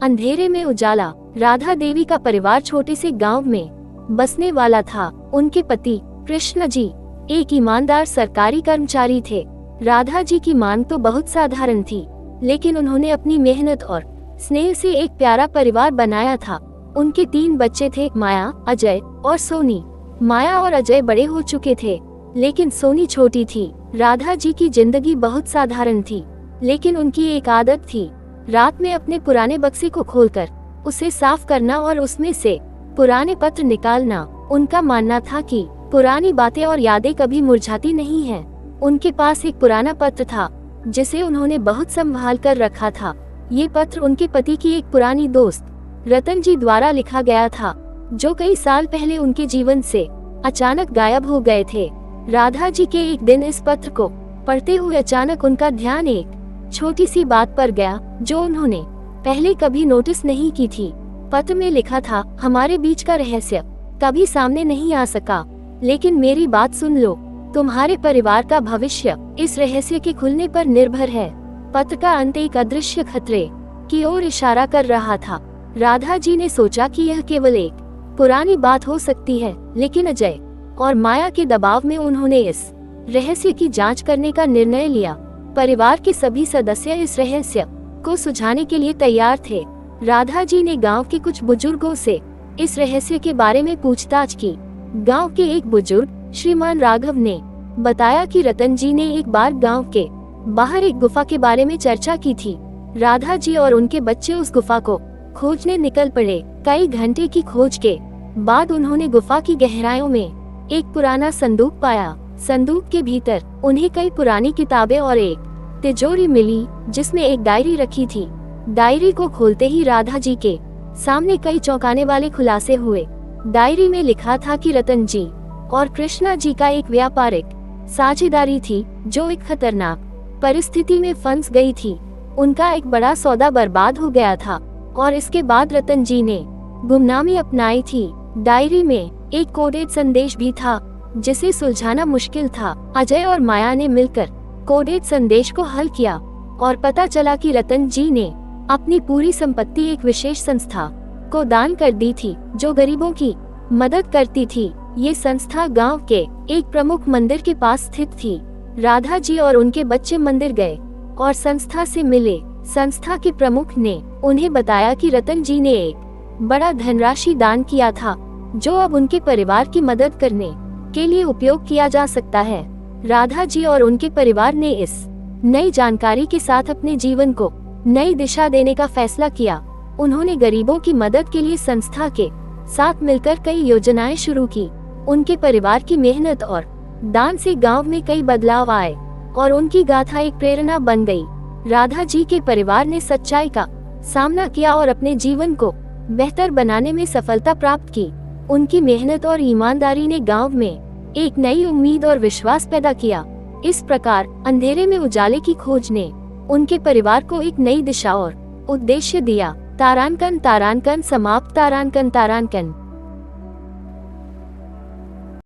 अंधेरे में उजाला। राधा देवी का परिवार छोटे से गांव में बसने वाला था। उनके पति कृष्ण जी एक ईमानदार सरकारी कर्मचारी थे। राधा जी की मांग तो बहुत साधारण थी, लेकिन उन्होंने अपनी मेहनत और स्नेह से एक प्यारा परिवार बनाया था। उनके 3 बच्चे थे, माया, अजय और सोनी। माया और अजय बड़े हो चुके थे, लेकिन सोनी छोटी थी। राधा जी की जिंदगी बहुत साधारण थी, लेकिन उनकी एक आदत थी, रात में अपने पुराने बक्से को खोलकर उसे साफ करना और उसमें से पुराने पत्र निकालना। उनका मानना था कि पुरानी बातें और यादें कभी मुरझाती नहीं हैं। उनके पास एक पुराना पत्र था जिसे उन्होंने बहुत संभाल कर रखा था। ये पत्र उनके पति की एक पुरानी दोस्त रतन जी द्वारा लिखा गया था, जो कई साल पहले उनके जीवन से अचानक गायब हो गए थे। राधा जी के एक दिन इस पत्र को पढ़ते हुए अचानक उनका ध्यान एक छोटी सी बात पर गया, जो उन्होंने पहले कभी नोटिस नहीं की थी। पत्र में लिखा था, हमारे बीच का रहस्य कभी सामने नहीं आ सका, लेकिन मेरी बात सुन लो, तुम्हारे परिवार का भविष्य इस रहस्य के खुलने पर निर्भर है। पत्र का अंत एक अदृश्य खतरे की ओर इशारा कर रहा था। राधा जी ने सोचा कि यह केवल एक पुरानी बात हो सकती है, लेकिन अजय और माया के दबाव में उन्होंने इस रहस्य की जांच करने का निर्णय लिया। परिवार के सभी सदस्य इस रहस्य को सुझाने के लिए तैयार थे। राधा जी ने गांव के कुछ बुजुर्गों से इस रहस्य के बारे में पूछताछ की। गांव के एक बुजुर्ग श्रीमान राघव ने बताया कि रतन जी ने एक बार गांव के बाहर एक गुफा के बारे में चर्चा की थी। राधा जी और उनके बच्चे उस गुफा को खोजने निकल पड़े। कई घंटे की खोज के बाद उन्होंने गुफा की गहराइयों में एक पुराना संदूक पाया। संदूक के भीतर उन्हें कई पुरानी किताबें और एक तिजोरी मिली, जिसमें एक डायरी रखी थी। डायरी को खोलते ही राधा जी के सामने कई चौंकाने वाले खुलासे हुए। डायरी में लिखा था कि रतन जी और कृष्णा जी का एक व्यापारिक साझेदारी थी, जो एक खतरनाक परिस्थिति में फंस गई थी। उनका एक बड़ा सौदा बर्बाद हो गया था और इसके बाद रतन जी ने गुमनामी अपनाई थी। डायरी में एक कोडेड संदेश भी था, जिसे सुलझाना मुश्किल था। अजय और माया ने मिलकर कोडेड संदेश को हल किया और पता चला कि रतन जी ने अपनी पूरी संपत्ति एक विशेष संस्था को दान कर दी थी, जो गरीबों की मदद करती थी। ये संस्था गांव के एक प्रमुख मंदिर के पास स्थित थी। राधा जी और उनके बच्चे मंदिर गए और संस्था से मिले। संस्था के प्रमुख ने उन्हें बताया कि रतन जी ने एक बड़ा धनराशि दान किया था, जो अब उनके परिवार की मदद करने के लिए उपयोग किया जा सकता है। राधा जी और उनके परिवार ने इस नई जानकारी के साथ अपने जीवन को नई दिशा देने का फैसला किया। उन्होंने गरीबों की मदद के लिए संस्था के साथ मिलकर कई योजनाएं शुरू की। उनके परिवार की मेहनत और दान से गांव में कई बदलाव आए और उनकी गाथा एक प्रेरणा बन गई। राधा जी के परिवार ने सच्चाई का सामना किया और अपने जीवन को बेहतर बनाने में सफलता प्राप्त की। उनकी मेहनत और ईमानदारी ने गांव में एक नई उम्मीद और विश्वास पैदा किया। इस प्रकार अंधेरे में उजाले की खोज ने उनके परिवार को एक नई दिशा और उद्देश्य दिया। तारांकन तारांकन समाप्त। तारांकन तारांकन।